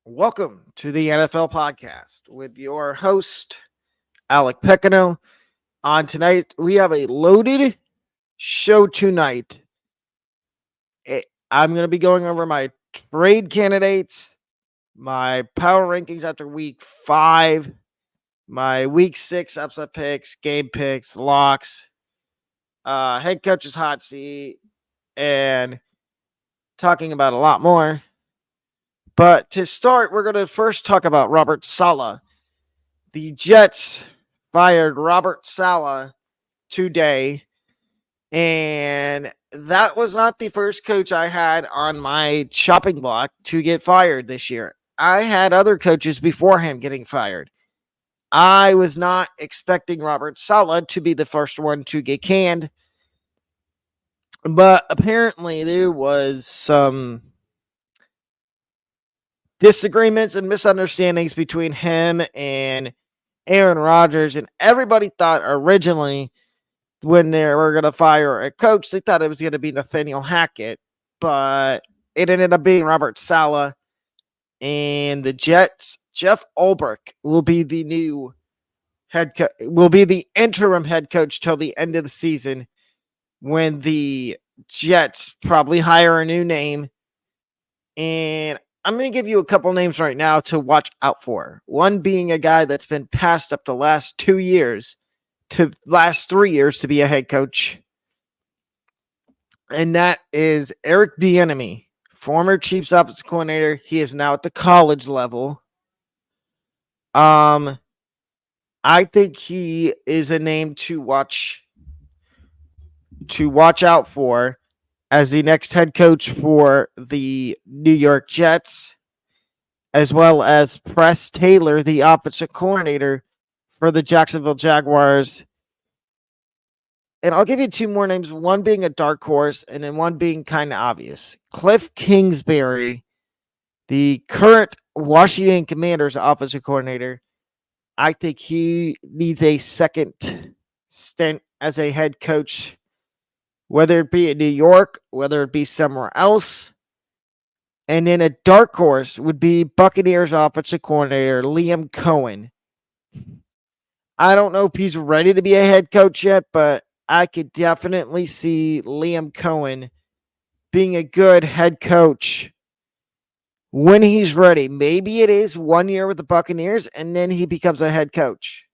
Welcome to the NFL podcast with your host, Alec Pecano. On tonight, we have a loaded show tonight. I'm going to be going over my trade candidates, my power rankings after week 5, my week 6 upset picks, game picks, locks, head coach's hot seat, and talking about a lot more. But to start, we're going to first talk about Robert Saleh. The Jets fired Robert Saleh today, and that was not the first coach I had on my chopping block to get fired this year. I had other coaches before him getting fired. I was not expecting Robert Saleh to be the first one to get canned, but apparently there was some disagreements and misunderstandings between him and Aaron Rodgers, and everybody thought originally when they were going to fire a coach, they thought it was going to be Nathaniel Hackett, but it ended up being Robert Saleh. And the Jets, Jeff Ulbrich will be the new will be the interim head coach till the end of the season, when the Jets probably hire a new name. And I'm going to give you a couple names right now to watch out for. One being a guy that's been passed up the last 3 years to be a head coach. And that is Eric Bieniemy, former Chiefs offensive coordinator. He is now at the college level. I think he is a name to watch out for as the next head coach for the New York Jets, as well as Press Taylor, the offensive coordinator for the Jacksonville Jaguars. And I'll give you two more names, one being a dark horse and then one being kind of obvious. Cliff Kingsbury, the current Washington Commanders offensive coordinator. I think he needs a second stint as a head coach, whether it be in New York, whether it be somewhere else. And then a dark horse would be Buccaneers offensive coordinator Liam Cohen. I don't know if he's ready to be a head coach yet, but I could definitely see Liam Cohen being a good head coach when he's ready. Maybe it is 1 year with the Buccaneers, and then he becomes a head coach.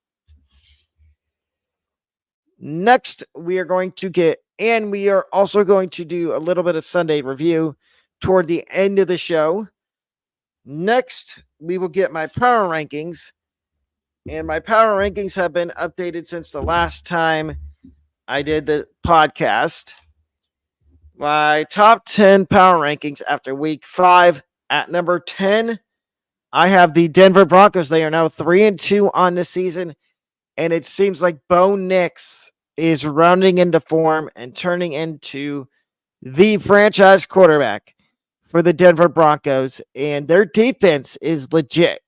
Next, we are also going to do a little bit of Sunday review toward the end of the show. Next, we will get my power rankings, and my power rankings have been updated since the last time I did the podcast. My top 10 power rankings after week 5. At number 10, I have the Denver Broncos. They are now 3-2 on the season, and it seems like Bo Nix is rounding into form and turning into the franchise quarterback for the Denver Broncos, and their defense is legit.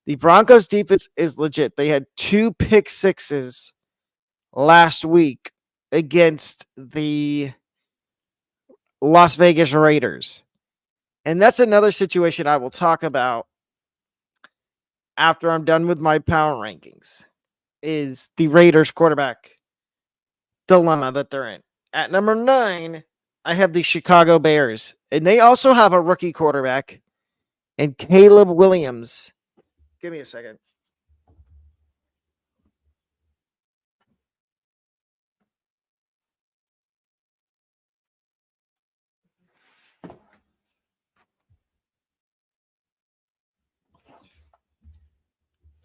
The Broncos defense is legit. They had 2 pick sixes last week against the Las Vegas Raiders. And that's another situation I will talk about after I'm done with my power rankings, is the Raiders quarterback dilemma that they're in. At number 9, I have the Chicago Bears, and they also have a rookie quarterback, and Caleb Williams. Give me a second.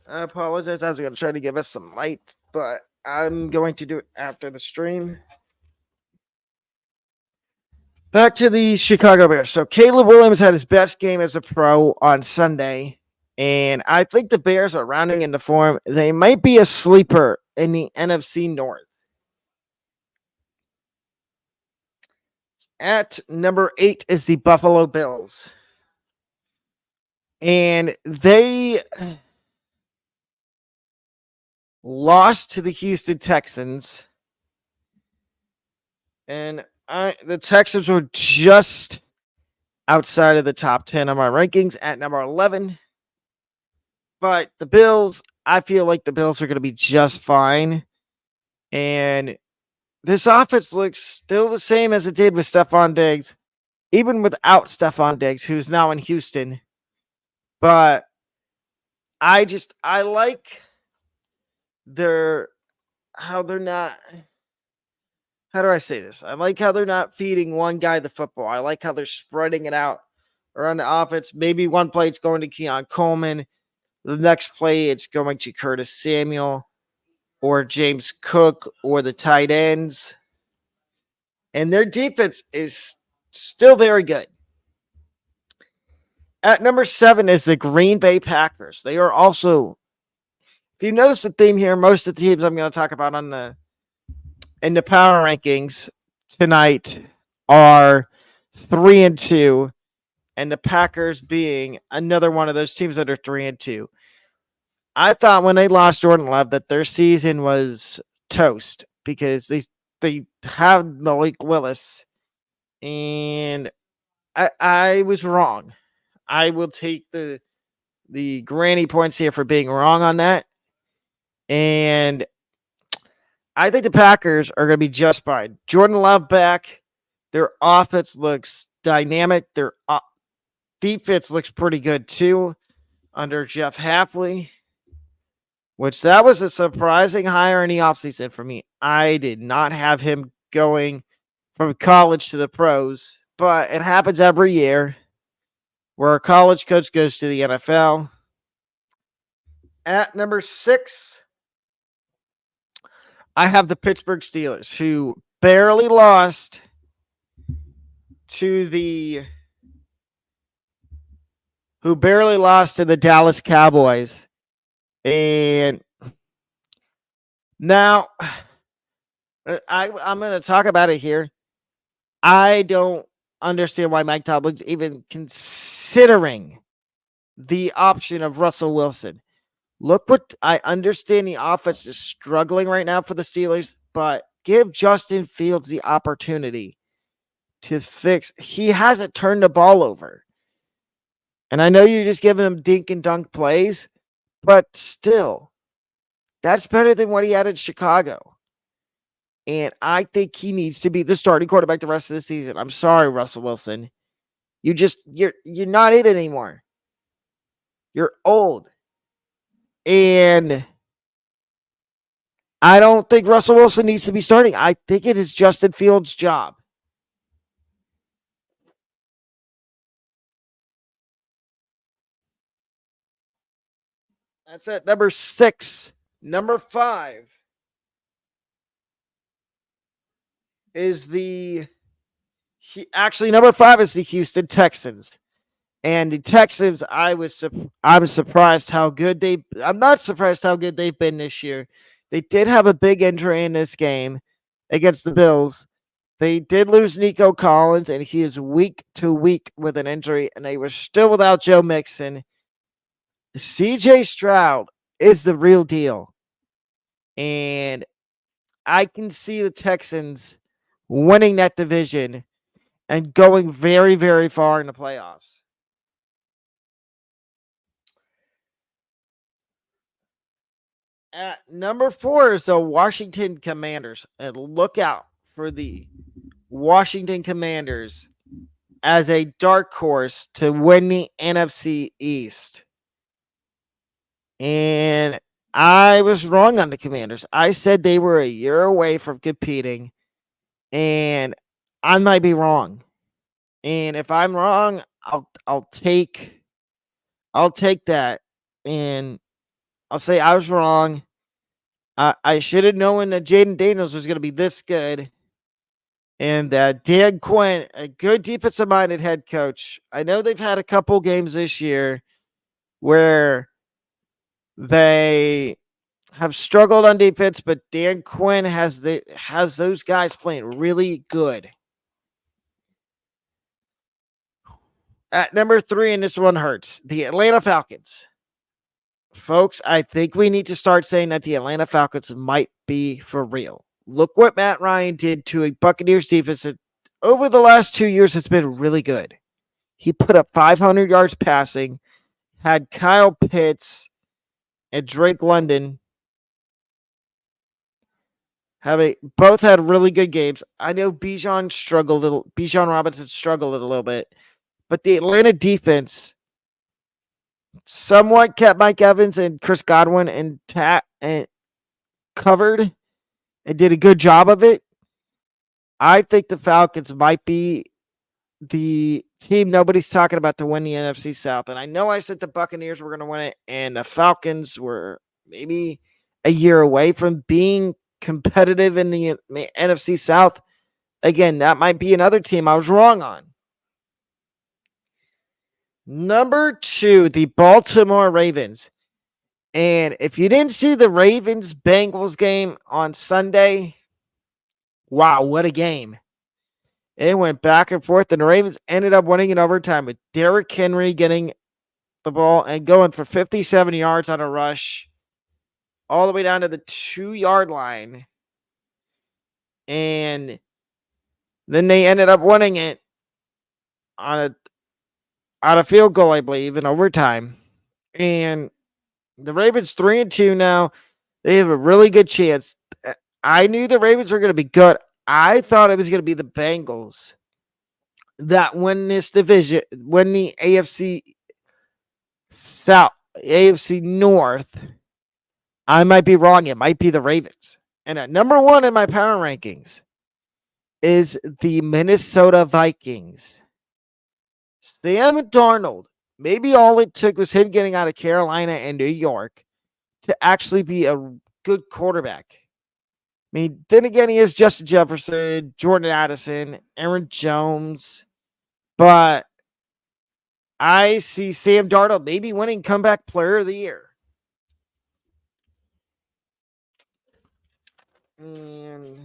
I apologize. I was going to try to give us some light, but I'm going to do it after the stream. Back to the Chicago Bears. So Caleb Williams had his best game as a pro on Sunday, and I think the Bears are rounding into form. They might be a sleeper in the NFC North. At number 8 is the Buffalo Bills. And they lost to the Houston Texans. And the Texans were just outside of the top 10 of my rankings at number 11. But the Bills, I feel like the Bills are going to be just fine. And this offense looks still the same as it did with Stephon Diggs, even without Stephon Diggs, who's now in Houston. But I like how they're not. How do I say this? I like how they're not feeding one guy the football. I like how they're spreading it out around the offense. Maybe one play it's going to Keon Coleman. The next play it's going to Curtis Samuel or James Cook or the tight ends. And their defense is still very good. At number 7 is the Green Bay Packers. They are also, if you notice the theme here, most of the teams I'm going to talk about in the power rankings tonight are 3-2, and the Packers being another one of those teams that are 3-2. I thought when they lost Jordan Love that their season was toast because they have Malik Willis, and I was wrong. I will take the granny points here for being wrong on that, and I think the Packers are going to be just fine. Jordan Love back. Their offense looks dynamic. Their defense looks pretty good too under Jeff Hafley, which that was a surprising hire in the offseason for me. I did not have him going from college to the pros, but it happens every year where a college coach goes to the NFL. At number 6, I have the Pittsburgh Steelers, who barely lost to the Dallas Cowboys. And now I'm going to talk about it here. I don't understand why Mike Tomlin's even considering the option of Russell Wilson. Look what I understand. The offense is struggling right now for the Steelers, but give Justin Fields the opportunity to fix. He hasn't turned the ball over. And I know you're just giving him dink and dunk plays, but still, that's better than what he had in Chicago. And I think he needs to be the starting quarterback the rest of the season. I'm sorry, Russell Wilson. You're not it anymore. You're old. And I don't think Russell Wilson needs to be starting. I think it is Justin Fields' job. That's at number 6. Number 5 is number 5 is the Houston Texans. And the Texans, I'm surprised how good I'm not surprised how good they've been this year. They did have a big injury in this game against the Bills. They did lose Nico Collins, and he is week to week with an injury, and they were still without Joe Mixon. CJ Stroud is the real deal. And I can see the Texans winning that division and going very, very far in the playoffs. At number 4 is the Washington Commanders. And look out for the Washington Commanders as a dark horse to win the NFC East. And I was wrong on the Commanders. I said they were a year away from competing, and I might be wrong. And if I'm wrong, I'll take that, and I'll say I was wrong. I should have known that Jaden Daniels was going to be this good, and that Dan Quinn, a good defensive-minded head coach. I know they've had a couple games this year where they have struggled on defense, but Dan Quinn has those guys playing really good. At number 3, and this one hurts, the Atlanta Falcons. Folks, I think we need to start saying that the Atlanta Falcons might be for real. Look what Matt Ryan did to a Buccaneers defense that over the last 2 years has been really good. He put up 500 yards passing, had Kyle Pitts and Drake London both had really good games. I know Bijan Robinson struggled a little bit, but the Atlanta defense somewhat kept Mike Evans and Chris Godwin and covered and did a good job of it. I think the Falcons might be the team nobody's talking about to win the NFC South. And I know I said the Buccaneers were going to win it, and the Falcons were maybe a year away from being competitive in the NFC South. Again, that might be another team I was wrong on. Number 2, the Baltimore Ravens. And if you didn't see the Ravens-Bengals game on Sunday, wow, what a game. It went back and forth, and the Ravens ended up winning in overtime with Derrick Henry getting the ball and going for 57 yards on a rush all the way down to the 2-yard line. And then they ended up winning it on a field goal, I believe, in overtime. And the Ravens 3-2 now. They have a really good chance. I knew the Ravens were going to be good. I thought it was going to be the Bengals that win this division, win the AFC South, AFC North. I might be wrong. It might be the Ravens. And at number 1 in my power rankings is the Minnesota Vikings. Sam Darnold. Maybe all it took was him getting out of Carolina and New York to actually be a good quarterback. I mean, then again, he is Justin Jefferson, Jordan Addison, Aaron Jones. But I see Sam Darnold maybe winning comeback player of the year. And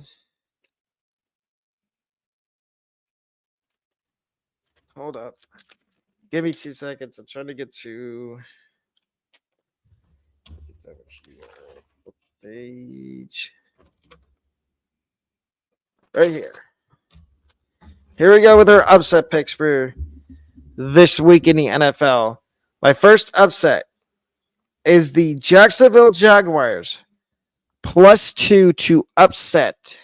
hold up. Give me 2 seconds. I'm trying to get to page right here. Here we go with our upset picks for this week in the NFL. My first upset is the Jacksonville Jaguars +2 to upset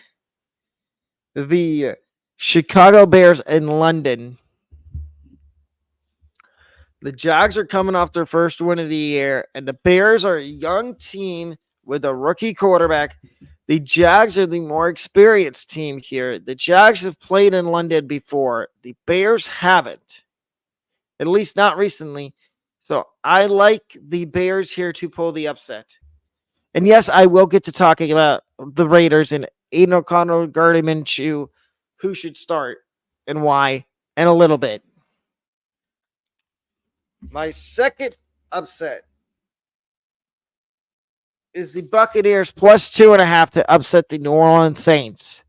the Chicago Bears in London. The Jags are coming off their first win of the year, and the Bears are a young team with a rookie quarterback. The Jags are the more experienced team here. The Jags have played in London before. The Bears haven't, at least not recently. So I like the Bears here to pull the upset. And yes, I will get to talking about the Raiders and Aiden O'Connell, Gardner Minshew, who should start and why, in a little bit. My second upset is the Buccaneers +2.5 to upset the New Orleans Saints.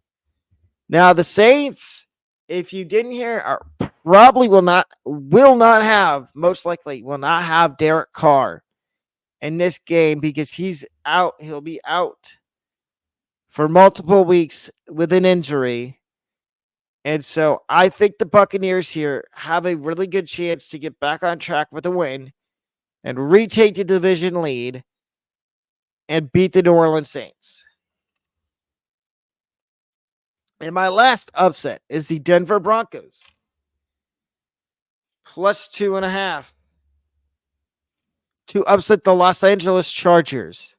Now, the Saints, if you didn't hear, probably will not have Derek Carr in this game because he's out. He'll be out for multiple weeks with an injury. And so I think the Buccaneers here have a really good chance to get back on track with a win and retake the division lead and beat the New Orleans Saints. And my last upset is the Denver Broncos +2.5 to upset the Los Angeles Chargers.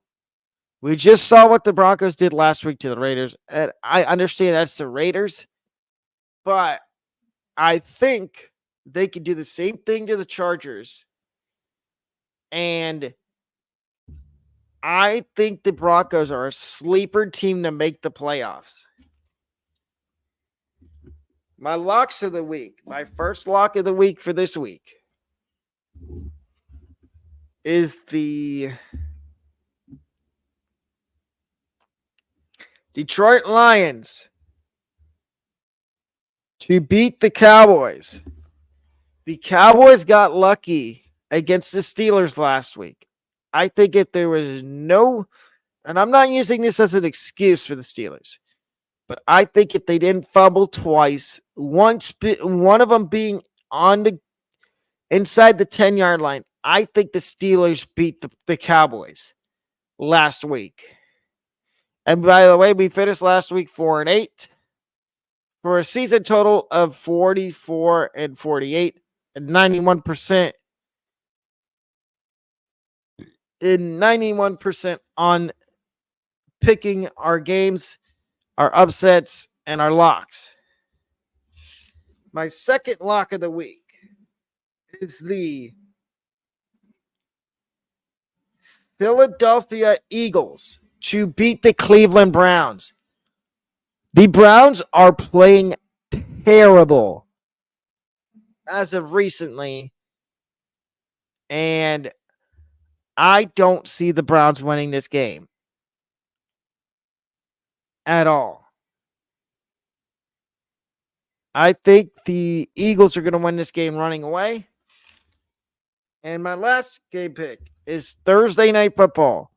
We just saw what the Broncos did last week to the Raiders, and I understand that's the Raiders, but I think they could do the same thing to the Chargers. And I think the Broncos are a sleeper team to make the playoffs. My locks of the week, my first lock of the week for this week is the Detroit Lions to beat the Cowboys. The Cowboys got lucky against the Steelers last week. I think if there was and I'm not using this as an excuse for the Steelers, but I think if they didn't fumble twice, one of them being on the inside the 10-yard line. I think the Steelers beat the Cowboys last week. And by the way, we finished last week 4-8 for a season total of 44-48 and 91% in 91% on picking our games, our upsets, and our locks. My second lock of the week is the Philadelphia Eagles to beat the Cleveland Browns. The Browns are playing terrible as of recently, and I don't see the Browns winning this game at all. I think the Eagles are going to win this game running away. And my last game pick is Thursday Night Football.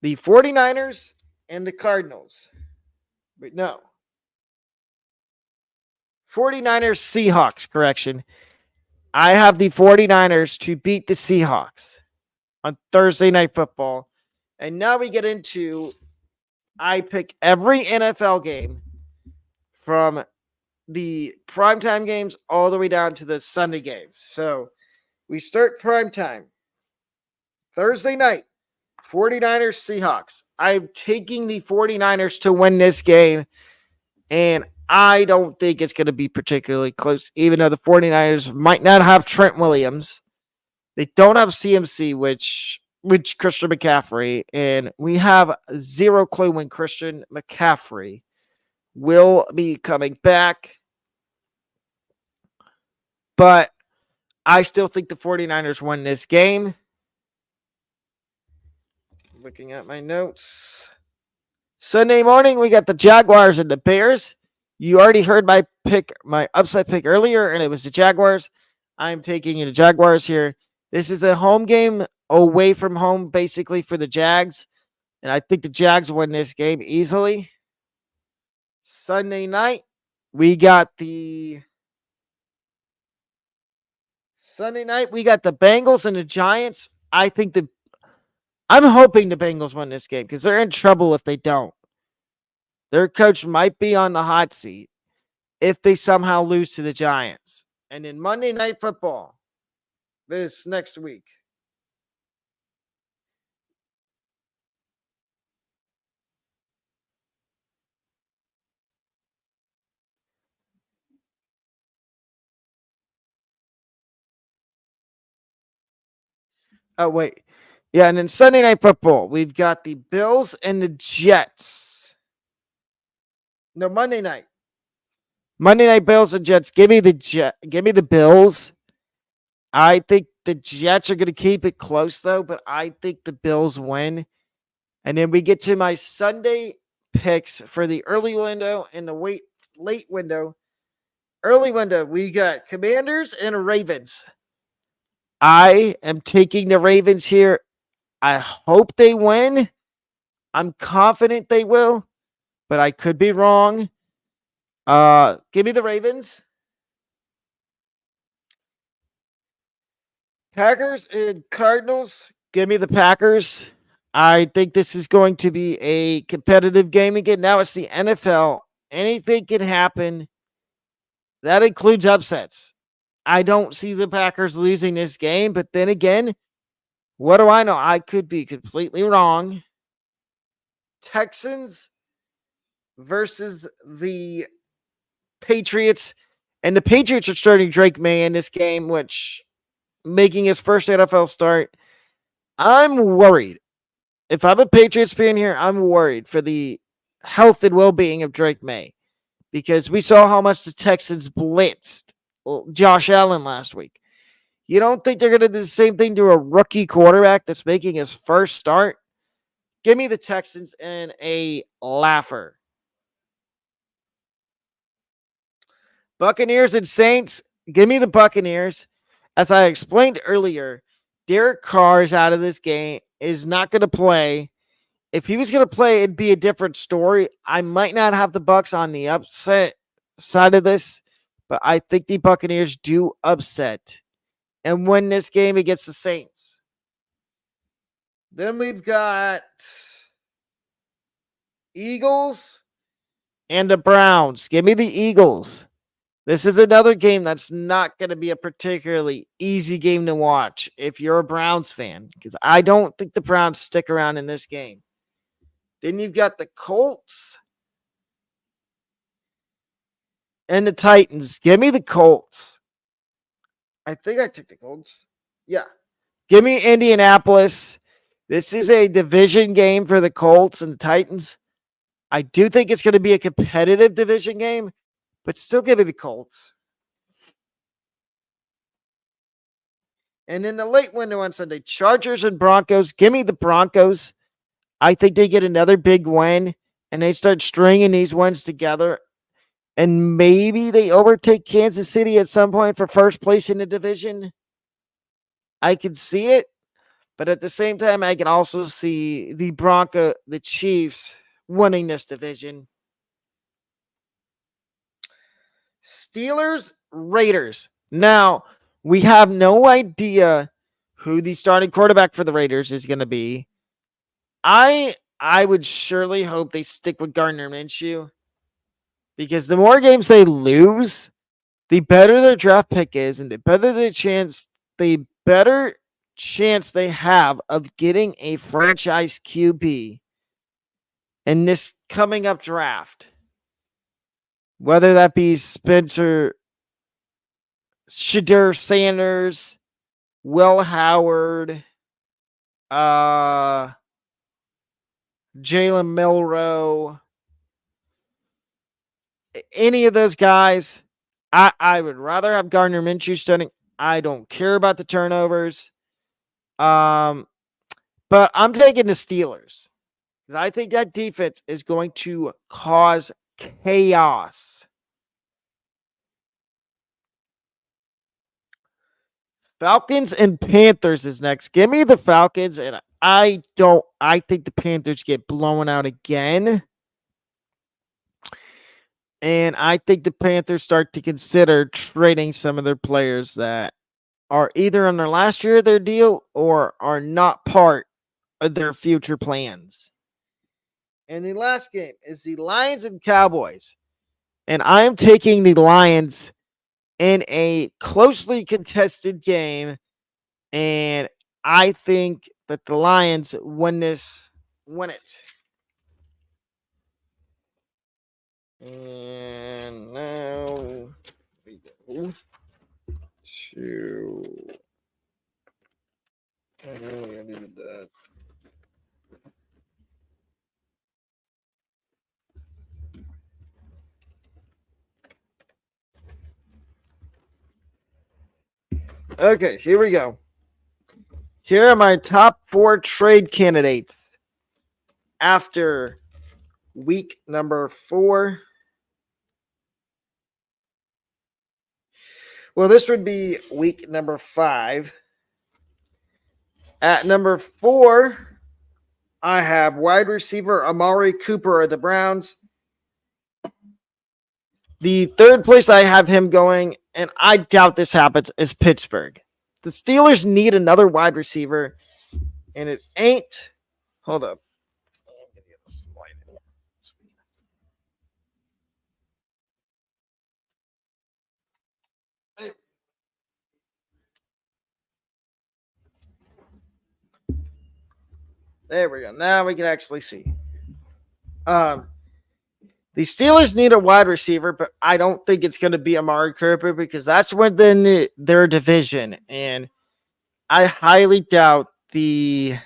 The 49ers and the Cardinals. Wait, no. 49ers Seahawks, correction. I have the 49ers to beat the Seahawks on Thursday Night Football. And now we get into, I pick every NFL game from the primetime games all the way down to the Sunday games. So we start primetime. Thursday night, 49ers Seahawks. I'm taking the 49ers to win this game, and I don't think it's going to be particularly close, even though the 49ers might not have Trent Williams. They don't have CMC, which Christian McCaffrey, and we have zero clue when Christian McCaffrey will be coming back. But I still think the 49ers won this game. Looking at my notes. Sunday morning, we got the Jaguars and the Bears. You already heard my pick, my upside pick earlier, and it was the Jaguars. I'm taking the Jaguars here. This is a home game away from home, basically, for the Jags. And I think the Jags win this game easily. Sunday night, we got the Bengals and the Giants. I'm hoping the Bengals win this game because they're in trouble if they don't. Their coach might be on the hot seat if they somehow lose to the Giants. And in Monday Night Football, this next week, oh, wait. Yeah, and then Sunday Night Football, we've got the Bills and the Jets. No, Monday night. Monday night Bills and Jets. Give me the Bills. I think the Jets are going to keep it close, though, but I think the Bills win. And then we get to my Sunday picks for the early window and the late window. Early window, we got Commanders and Ravens. I am taking the Ravens here. I hope they win. I'm confident they will, but I could be wrong. Give me the Ravens. Packers and Cardinals. Give me the Packers. I think this is going to be a competitive game again. Now it's the NFL. Anything can happen. That includes upsets. I don't see the Packers losing this game, but then again, what do I know? I could be completely wrong. Texans versus the Patriots. And the Patriots are starting Drake May in this game, which making his first NFL start. I'm worried. If I'm a Patriots fan here, I'm worried for the health and well-being of Drake May because we saw how much the Texans blitzed Josh Allen last week. You don't think they're going to do the same thing to a rookie quarterback that's making his first start? Give me the Texans and a laugher. Buccaneers and Saints. Give me the Buccaneers. As I explained earlier, Derek Carr is out of this game, is not going to play. If he was going to play, it'd be a different story. I might not have the Bucs on the upset side of this, but I think the Buccaneers do upset and win this game against the Saints. Then we've got Eagles and the Browns. Give me the Eagles. This is another game that's not going to be a particularly easy game to watch if you're a Browns fan, because I don't think the Browns stick around in this game. Then you've got the Colts and the Titans. Give me the Colts. I think I took the Colts. Yeah. Give me Indianapolis. This is a division game for the Colts and the Titans. I do think it's going to be a competitive division game, but still give me the Colts. And in the late window on Sunday, Chargers and Broncos. Give me the Broncos. I think they get another big win, and they start stringing these wins together. And maybe they overtake Kansas City at some point for first place in the division. I can see it. But at the same time, I can also see the Chiefs winning this division. Steelers, Raiders. Now, we have no idea who the starting quarterback for the Raiders is going to be. I would surely hope they stick with Gardner Minshew, because the more games they lose, the better their draft pick is, and the better chance they have of getting a franchise QB in this coming up draft. Whether that be Shadur Sanders, Will Howard, Jalen Milroe, any of those guys, I would rather have Gardner Minshew starting. I don't care about the turnovers. But I'm taking the Steelers, because I think that defense is going to cause chaos. Falcons and Panthers is next. Give me the Falcons, and I think the Panthers get blown out again. And I think the Panthers start to consider trading some of their players that are either on their last year of their deal or are not part of their future plans. And the last game is the Lions and Cowboys. And I am taking the Lions in a closely contested game. And I think that the Lions win it. And now we go to... I needed that. Okay, here we go. Here are my top 4 trade candidates after week number 4. Well, this would be week number 5. At number 4, I have wide receiver Amari Cooper of the Browns. The third place I have him going, and I doubt this happens, is Pittsburgh. The Steelers need another wide receiver, and it ain't. Hold up. There we go. Now we can actually see. The Steelers need a wide receiver, but I don't think it's going to be Amari Cooper, because that's within their division, and I highly doubt the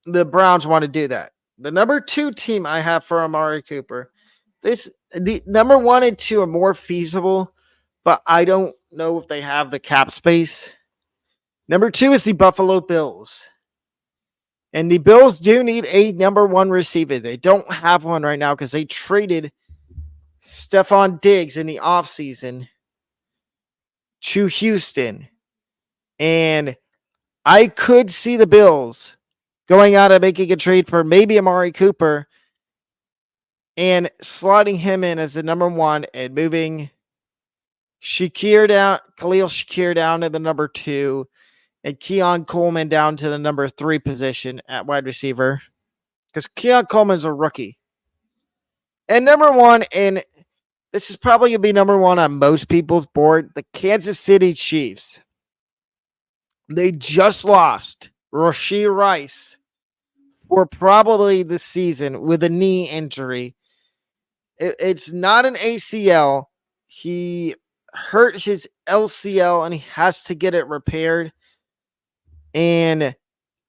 Browns want to do that. The number 2 team I have for Amari Cooper, the number 1 and 2 are more feasible, but I don't know if they have the cap space. Number 2 is the Buffalo Bills. And the Bills do need a number 1 receiver. They don't have one right now because they traded Stephon Diggs in the offseason to Houston. And I could see the Bills going out and making a trade for maybe Amari Cooper and slotting him in as the number 1 and moving Khalil Shakir down to the number 2, and Keon Coleman down to the number 3 position at wide receiver. Because Keon Coleman's a rookie. And number 1, and this is probably going to be number 1 on most people's board, the Kansas City Chiefs. They just lost Rashee Rice for probably the season with a knee injury. It's not an ACL. He hurt his LCL and he has to get it repaired. And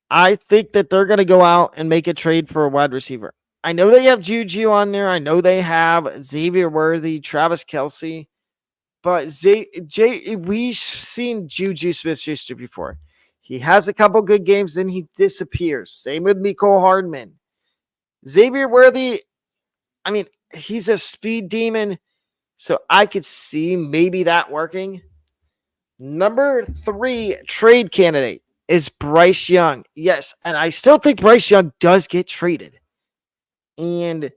I think that they're going to go out and make a trade for a wide receiver. I know they have Juju on there. I know they have Xavier Worthy, Travis Kelce. But we've seen Juju Smith-Schuster before. He has a couple good games, then he disappears. Same with Mecole Hardman. Xavier Worthy, I mean, he's a speed demon, so I could see maybe that working. Number 3 trade candidate is Bryce Young. Yes, and I still think Bryce Young does get traded. And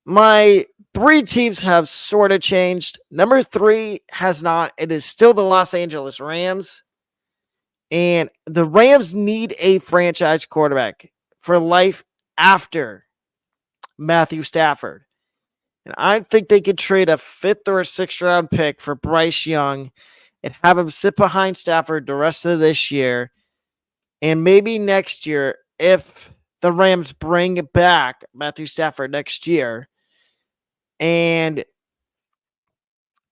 my 3 teams have sort of changed. Number 3 has not. It is still the Los Angeles Rams. And the Rams need a franchise quarterback for life after Matthew Stafford. And I think they could trade a 5th or a 6th round pick for Bryce Young and have him sit behind Stafford the rest of this year. And maybe next year, if the Rams bring back Matthew Stafford next year. And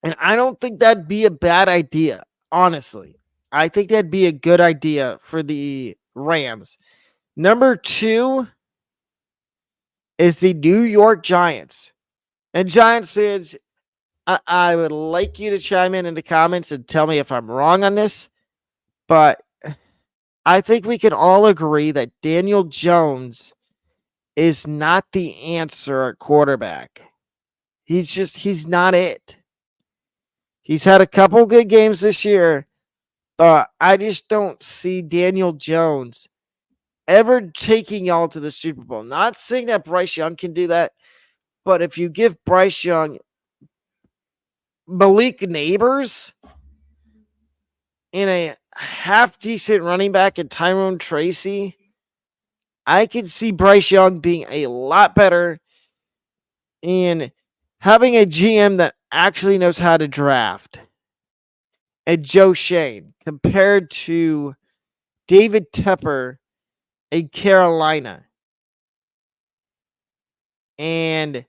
I don't think that'd be a bad idea, honestly. I think that'd be a good idea for the Rams. Number 2 is the New York Giants. And Giants fans, I would like you to chime in the comments and tell me if I'm wrong on this. But I think we can all agree that Daniel Jones is not the answer at quarterback. He's not it. He's had a couple good games this year. I just don't see Daniel Jones ever taking y'all to the Super Bowl. Not saying that Bryce Young can do that, but if you give Bryce Young Malik Neighbors in a half-decent running back in Tyrone Tracy, I could see Bryce Young being a lot better in having a GM that actually knows how to draft. And Joe Shane compared to David Tepper in Carolina. And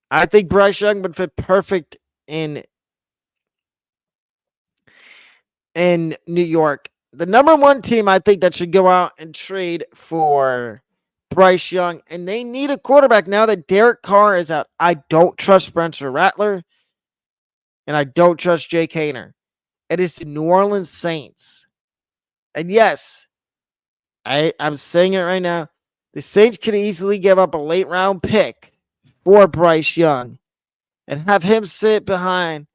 I think Bryce Young would fit perfect in New York. The number 1 team I think that should go out and trade for Bryce Young, and they need a quarterback now that Derek Carr is out. I don't trust Spencer Rattler, and I don't trust Jake Haener. It is the New Orleans Saints. And yes, I'm saying it right now. The Saints could easily give up a late round pick for Bryce Young and have him sit behind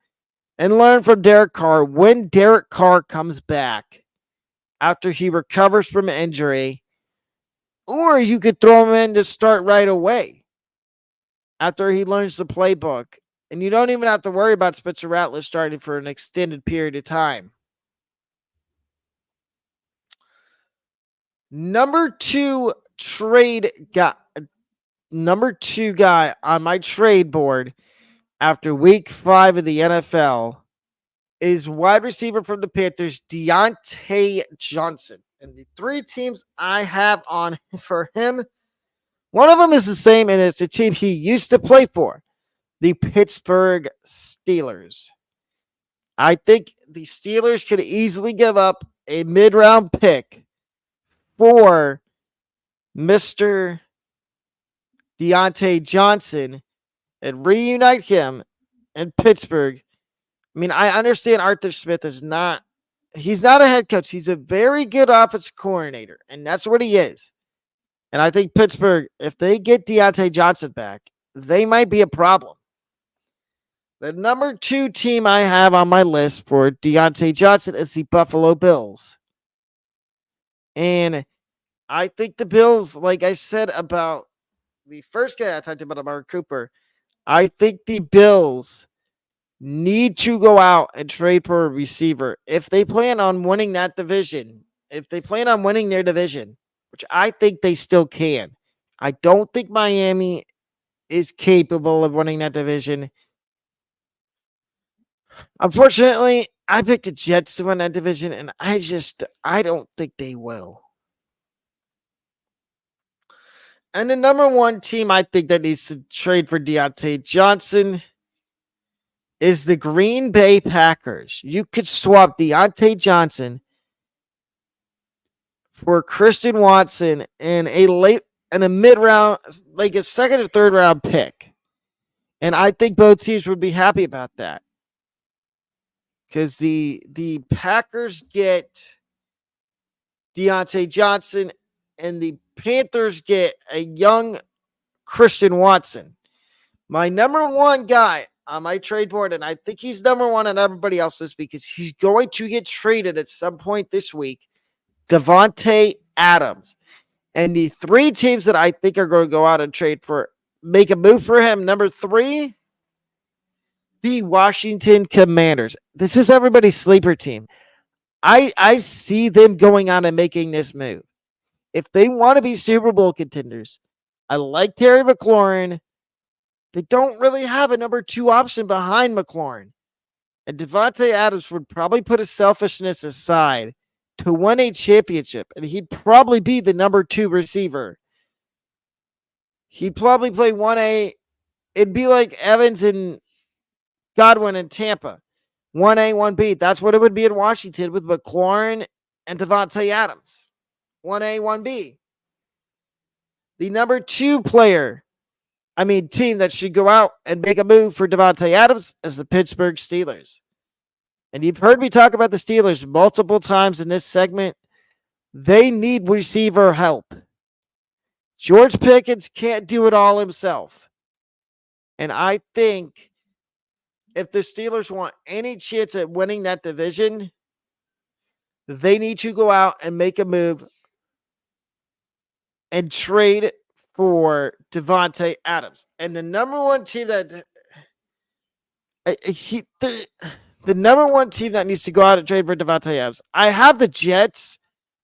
and learn from Derek Carr when Derek Carr comes back after he recovers from an injury. Or you could throw him in to start right away after he learns the playbook. And you don't even have to worry about Spencer Rattler starting for an extended period of time. Number 2 guy on my trade board after week 5 of the NFL is wide receiver from the Panthers, Deontay Johnson. And the 3 teams I have on for him, one of them is the same, and it's a team he used to play for, the Pittsburgh Steelers. I think the Steelers could easily give up a mid-round pick for Mr. Deontay Johnson and reunite him in Pittsburgh. I mean, I understand Arthur Smith is not he's not a head coach. He's a very good offensive coordinator, and that's what he is. And I think Pittsburgh, if they get Deontay Johnson back, they might be a problem. The number 2 team I have on my list for Deontay Johnson is the Buffalo Bills. And I think the Bills, like I said about the first guy I talked about, Amari Cooper, I think the Bills need to go out and trade for a receiver if they plan on winning that division. If they plan on winning their division, which I think they still can. I don't think Miami is capable of winning that division. Unfortunately, I picked the Jets to win that division, and I don't think they will. And the number one team I think that needs to trade for Diontae Johnson is the Green Bay Packers. You could swap Diontae Johnson for Christian Watson in a mid round, like a second or third round pick. And I think both teams would be happy about that. Because the Packers get Diontae Johnson and the Panthers get a young Christian Watson. My number one guy on my trade board, and I think he's number one on everybody else's because he's going to get traded at some point this week, Davante Adams. And the three teams that I think are going to go out and make a move for him. Number 3, the Washington Commanders. This is everybody's sleeper team. I see them going on and making this move. If they want to be Super Bowl contenders, I like Terry McLaurin. They don't really have a number 2 option behind McLaurin. And Davante Adams would probably put his selfishness aside to win a championship, and he'd probably be the number 2 receiver. He'd probably play 1A. It'd be like Evans and Godwin in Tampa. 1A, 1B. That's what it would be in Washington with McLaurin and Davante Adams. 1A, 1B. The number 2 team that should go out and make a move for Davante Adams is the Pittsburgh Steelers. And you've heard me talk about the Steelers multiple times in this segment. They need receiver help. George Pickens can't do it all himself. And I think if the Steelers want any chance at winning that division, they need to go out and make a move and trade for Davante Adams. And the number one team that the number one team that needs to go out and trade for Davante Adams. I have the Jets,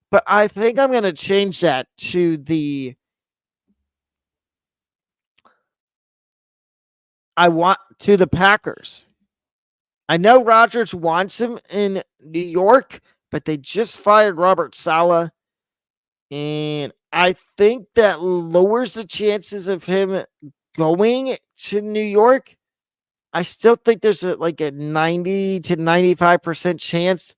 but I think I'm going to change that to the Packers. I know Rodgers wants him in New York, but they just fired Robert Saleh. And I think that lowers the chances of him going to New York. I still think there's a 90 to 95% chance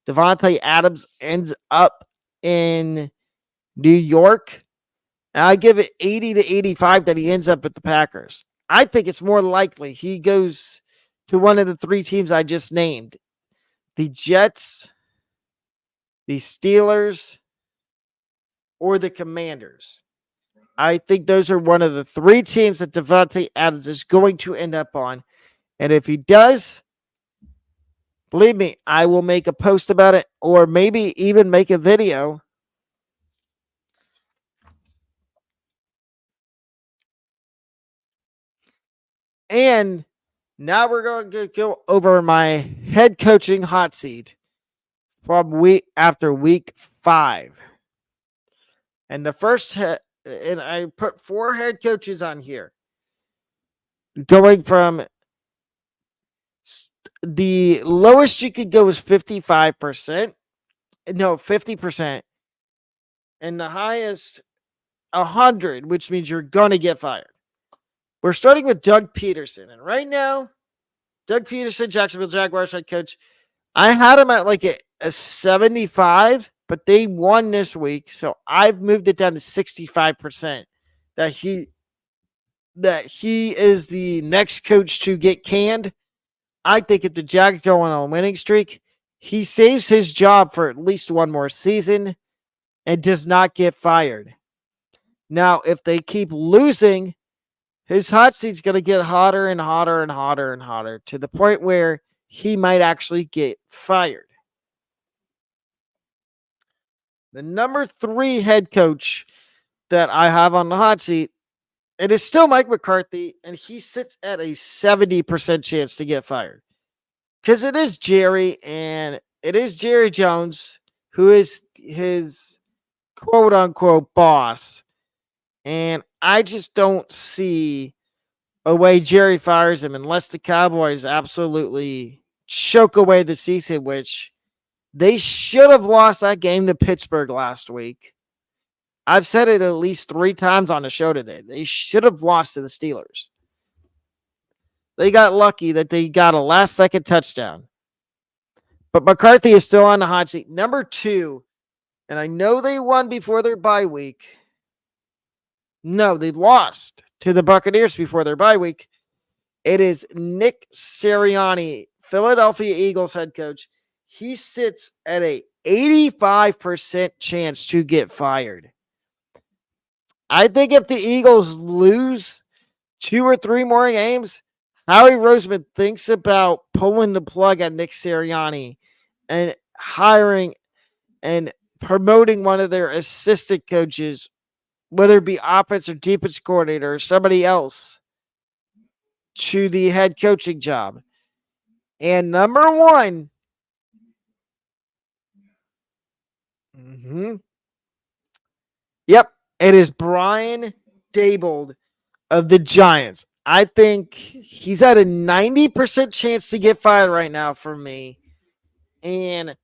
Davante Adams ends up in New York. And I give it 80 to 85 that he ends up with the Packers. I think it's more likely he goes to one of the 3 teams I just named. The Jets, the Steelers, or the Commanders. I think those are one of the 3 teams that Davante Adams is going to end up on. And if he does, believe me, I will make a post about it or maybe even make a video. And now we're going to go over my head coaching hot seat from week 5. And the first and I put 4 head coaches on here. Going from the lowest you could go is 55%. No, 50%. And the highest 100, which means you're going to get fired. We're starting with Doug Peterson. And right now, Doug Peterson, Jacksonville Jaguars head coach, I had him at a 75, but they won this week. So I've moved it down to 65% that he is the next coach to get canned. I think if the Jags go on a winning streak, he saves his job for at least one more season and does not get fired. Now, if they keep losing, his hot seat's going to get hotter and hotter and hotter and hotter to the point where he might actually get fired. The number 3 head coach that I have on the hot seat It is still Mike McCarthy, and he sits at a 70% chance to get fired. Because it is Jerry, and it is Jerry Jones, who is his quote unquote boss. And I just don't see a way Jerry fires him unless the Cowboys absolutely choke away the season, which they should have lost that game to Pittsburgh last week. I've said it at least 3 times on the show today. They should have lost to the Steelers. They got lucky that they got a last-second touchdown. But McCarthy is still on the hot seat. Number 2, and I know they won before their bye week. No, they lost to the Buccaneers before their bye week. It is Nick Sirianni, Philadelphia Eagles head coach. He sits at a 85% chance to get fired. I think if the Eagles lose 2 or 3 more games, Howie Roseman thinks about pulling the plug on Nick Sirianni and hiring and promoting one of their assistant coaches, whether it be offense or defense coordinator or somebody else, to the head coaching job. And number 1, yep, it is Brian Daboll of the Giants. I think he's at a 90% chance to get fired right now for me. And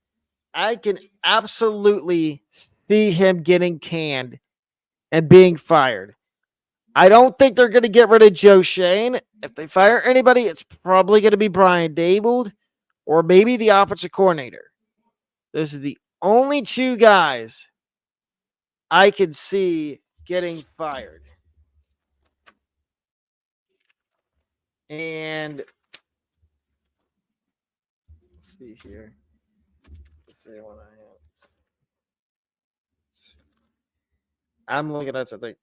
I can absolutely see him getting canned and being fired. I don't think they're going to get rid of Joe Schoen. If they fire anybody, it's probably going to be Brian Daboll or maybe the offensive coordinator. Those are the only 2 guys I could see getting fired. And let's see here. Let's see what I have. I'm looking at something.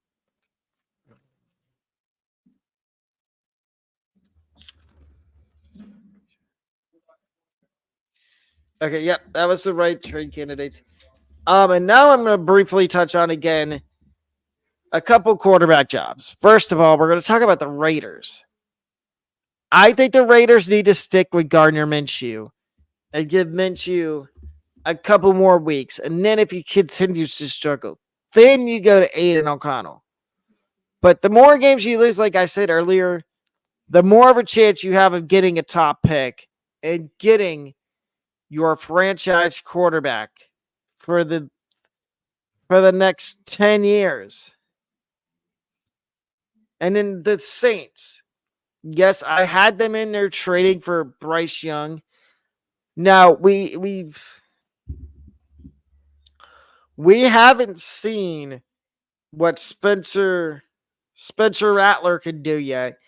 Okay, yep, that was the right trade candidates. And now I'm going to briefly touch on again a couple quarterback jobs. First of all, we're going to talk about the Raiders. I think the Raiders need to stick with Gardner Minshew and give Minshew a couple more weeks. And then if he continues to struggle, then you go to Aiden O'Connell. But the more games you lose, like I said earlier, the more of a chance you have of getting a top pick and getting your franchise quarterback for the next 10 years. And then the Saints. Yes, I had them in there trading for Bryce Young. Now, we haven't seen what Spencer Rattler can do yet.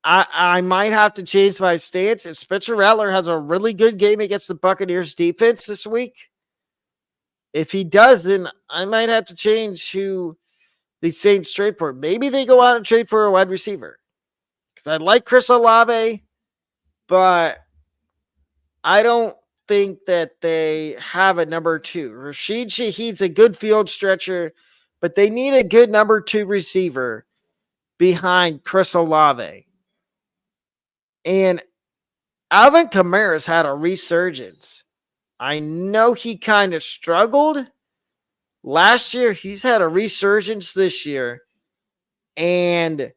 I might have to change my stance. If Spencer Rattler has a really good game against the Buccaneers defense this week, if he does, then I might have to change who the Saints trade for. Maybe they go out and trade for a wide receiver. Because I like Chris Olave, but I don't think that they have a number 2. Rashid Shaheed's a good field stretcher, but they need a good number 2 receiver behind Chris Olave. And Alvin Kamara's had a resurgence. I know he kind of struggled last year. He's had a resurgence this year. And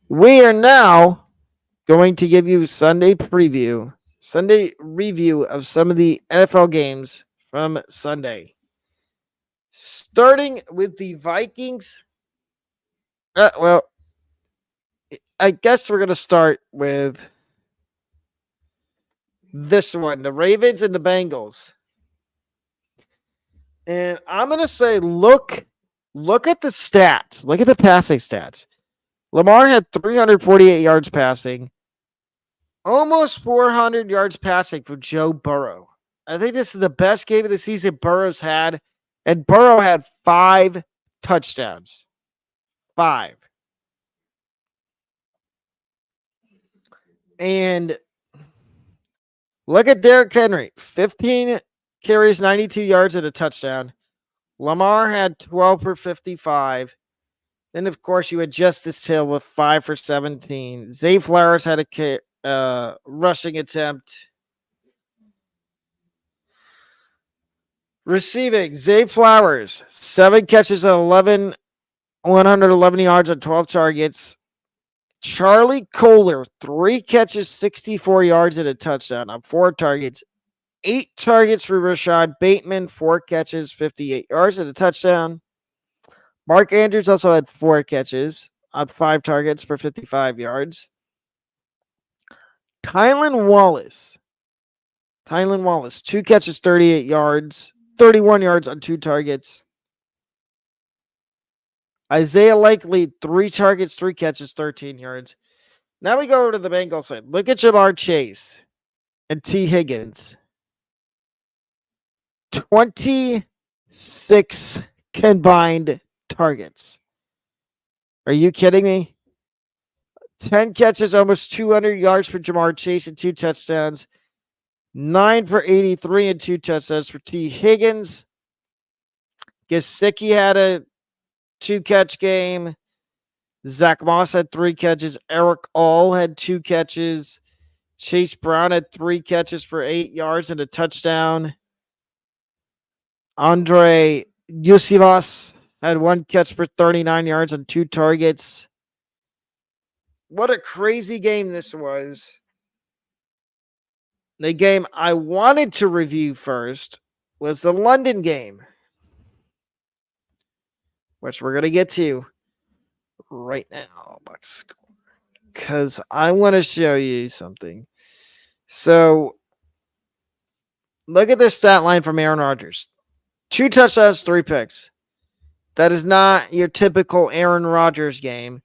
we are now going to give you Sunday review of some of the NFL games from Sunday. Starting with the Vikings. Well, I guess we're going to start with this one, the Ravens and the Bengals. And I'm going to say, look at the stats. Look at the passing stats. Lamar had 348 yards passing, almost 400 yards passing for Joe Burrow. I think this is the best game of the season Burrow's had, and Burrow had 5 touchdowns. 5. And look at Derrick Henry, 15 carries, 92 yards and a touchdown. Lamar had 12 for 55. Then, of course, you had Justice Hill with 5 for 17. Zay Flowers had a rushing attempt. Receiving, Zay Flowers, 7 catches at 111 yards on 12 targets. Charlie Kohler, 3 catches, 64 yards and a touchdown on 4 targets. 8 targets for Rashad Bateman, 4 catches, 58 yards and a touchdown. Mark Andrews also had 4 catches on 5 targets for 55 yards. Tylan Wallace, 2 catches, 38 yards, 31 yards on 2 targets. Isaiah Likely, 3 targets, 3 catches, 13 yards. Now we go over to the Bengals side. Look at Ja'Marr Chase and T. Higgins. 26 combined targets. Are you kidding me? 10 catches, almost 200 yards for Ja'Marr Chase and 2 touchdowns. 9 for 83 and 2 touchdowns for T. Higgins. Gesicki had a 2-catch game. Zach Moss had 3 catches. Eric All had 2 catches. Chase Brown had 3 catches for 8 yards and a touchdown. Andre Yusivas had 1 catch for 39 yards and 2 targets. What a crazy game this was. The game I wanted to review first was the London game, which we're going to get to right now, because I want to show you something. So, look at this stat line from Aaron Rodgers. 2 touchdowns, 3 picks. That is not your typical Aaron Rodgers game.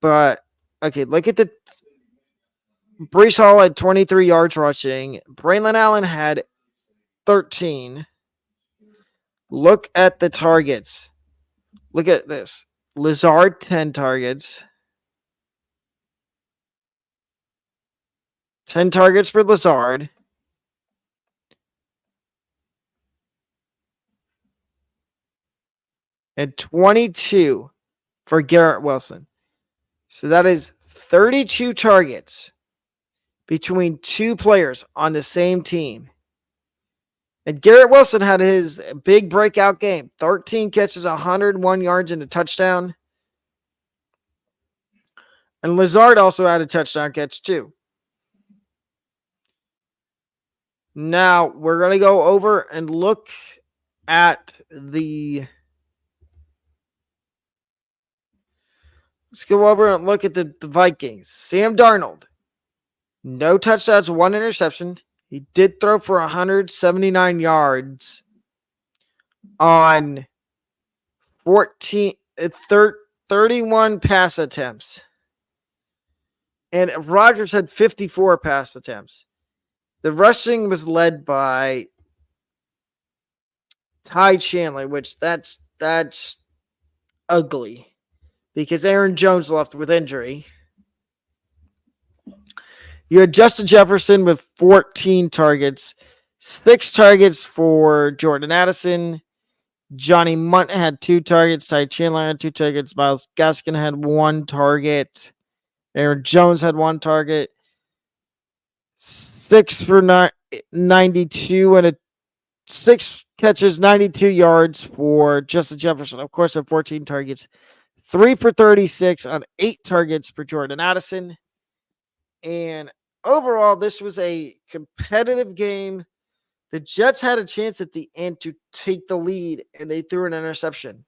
But, okay, look at the... Breece Hall had 23 yards rushing. Braylon Allen had 13. Look at the targets. Look at this. Lazard, 10 targets. 10 targets for Lazard. And 22 for Garrett Wilson. So that is 32 targets between 2 players on the same team. And Garrett Wilson had his big breakout game. 13 catches, 101 yards, and a touchdown. And Lazard also had a touchdown catch too. Now, we're going to go over and look at the... Let's go over and look at the Vikings. Sam Darnold. No touchdowns, 1 interception. He did throw for 179 yards on 31 pass attempts. And Rodgers had 54 pass attempts. The rushing was led by Ty Chandler, which that's ugly because Aaron Jones left with injury. You had Justin Jefferson with 14 targets, 6 targets for Jordan Addison. Johnny Munt had 2 targets. Ty Chandler had 2 targets. Myles Gaskin had 1 target. Aaron Jones had 1 target. 6 for 92 and 6 catches, 92 yards for Justin Jefferson. Of course, had 14 targets. 3 for 36 on 8 targets for Jordan Addison. And overall, this was a competitive game. The Jets had a chance at the end to take the lead, and they threw an interception.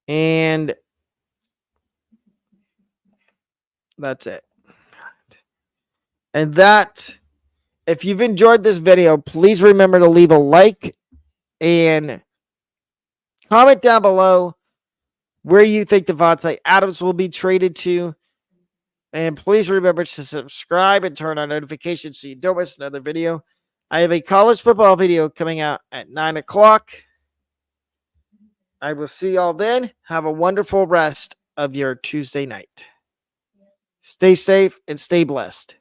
And that's it. And that, if you've enjoyed this video, please remember to leave a like and comment down below where you think Davante Adams will be traded to. And please remember to subscribe and turn on notifications so you don't miss another video. I have a college football video coming out at 9 o'clock. I will see y'all then. Have a wonderful rest of your Tuesday night. Stay safe and stay blessed.